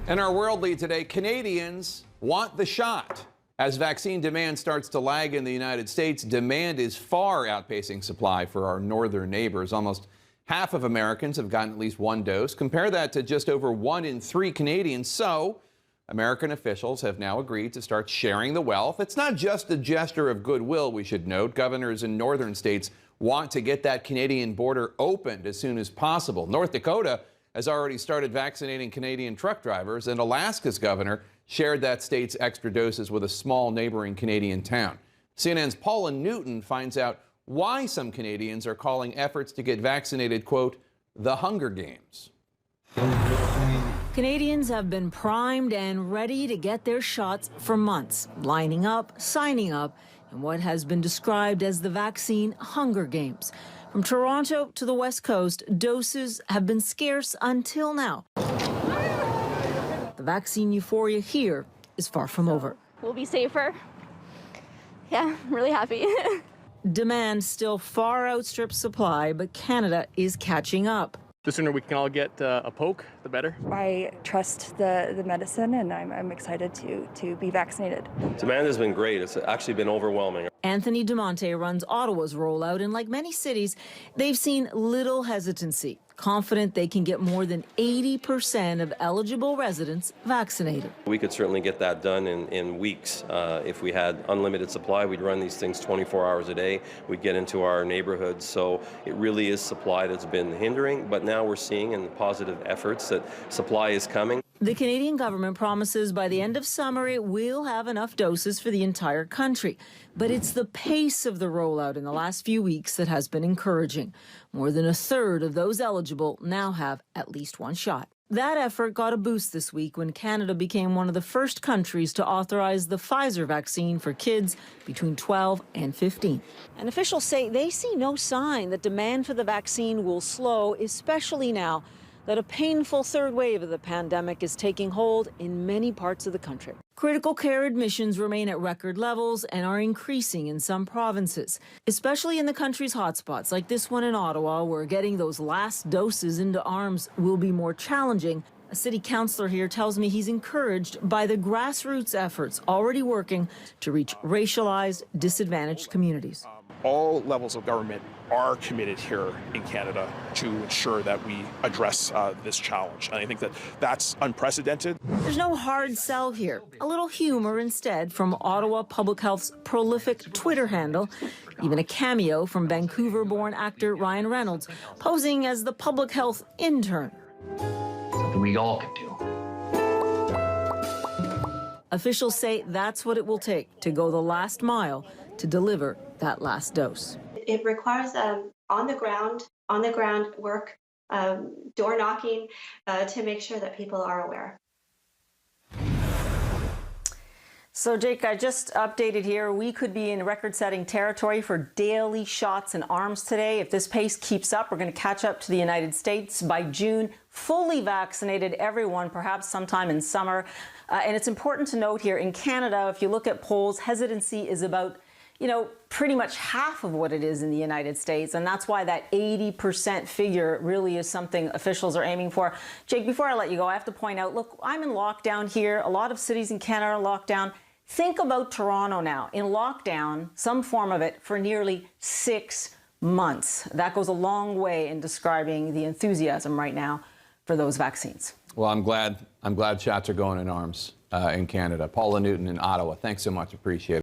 And our world lead today, Canadians want the shot. As vaccine demand starts to lag in the United States, demand is far outpacing supply for our northern neighbors. Almost half of Americans have gotten at least one dose. Compare that to just over 1 in 3 Canadians. So American officials have now agreed to start sharing the wealth. It's not just a gesture of goodwill, we should note. Governors in northern states want to get that Canadian border opened as soon as possible. North Dakota has already started vaccinating Canadian truck drivers, and Alaska's governor shared that state's extra doses with a small neighboring Canadian town. CNN's Paula Newton finds out why some Canadians are calling efforts to get vaccinated, quote, the Hunger Games. Canadians have been primed and ready to get their shots for months, lining up, signing up, in what has been described as the vaccine Hunger Games. From Toronto to the West Coast, doses have been scarce until now. The vaccine euphoria here is far from over. We'll be safer. Yeah, I'm really happy. Demand still far outstrips supply, but Canada is catching up. The sooner we can all get a poke, the better. I trust the medicine, and I'm excited to be vaccinated. Demand has been great. It's actually been overwhelming. Anthony DeMonte runs Ottawa's rollout, and like many cities, they've seen little hesitancy, confident they can get more than 80% of eligible residents vaccinated. We could certainly get that done in weeks. If we had unlimited supply, we'd run these things 24 hours a day. We'd get into our neighborhoods. So it really is supply that's been hindering, but now we're seeing in the positive efforts that supply is coming. The Canadian government promises by the end of summer it will have enough doses for the entire country. But it's the pace of the rollout in the last few weeks that has been encouraging. More than a third of those eligible now have at least one shot. That effort got a boost this week when Canada became one of the first countries to authorize the Pfizer vaccine for kids between 12 and 15. And officials say they see no sign that demand for the vaccine will slow, especially now that a painful third wave of the pandemic is taking hold in many parts of the country. Critical care admissions remain at record levels and are increasing in some provinces, especially in the country's hotspots like this one in Ottawa, where getting those last doses into arms will be more challenging. A city councillor here tells me he's encouraged by the grassroots efforts already working to reach racialized, disadvantaged communities. All levels of government are committed here in Canada to ensure that we address this challenge. And I think that that's unprecedented. There's no hard sell here. A little humor instead from Ottawa Public Health's prolific Twitter handle, even a cameo from Vancouver-born actor Ryan Reynolds, posing as the public health intern. Something we all can do. Officials say that's what it will take to go the last mile to deliver that last dose. It requires on the ground work, door knocking to make sure that people are aware. So, Jake, I just updated here. We could be in record-setting territory for daily shots in arms today. If this pace keeps up, we're going to catch up to the United States. By June, fully vaccinated everyone, perhaps sometime in summer. And it's important to note here, in Canada, if you look at polls, hesitancy is about pretty much half of what it is in the United States. And that's why that 80% figure really is something officials are aiming for. Jake, before I let you go, I have to point out, look, I'm in lockdown here. A lot of cities in Canada are locked down. Think about Toronto now, in lockdown, some form of it, for nearly 6 months. That goes a long way in describing the enthusiasm right now for those vaccines. Well, I'm glad shots are going in arms in Canada. Paula Newton in Ottawa, thanks so much. Appreciate it.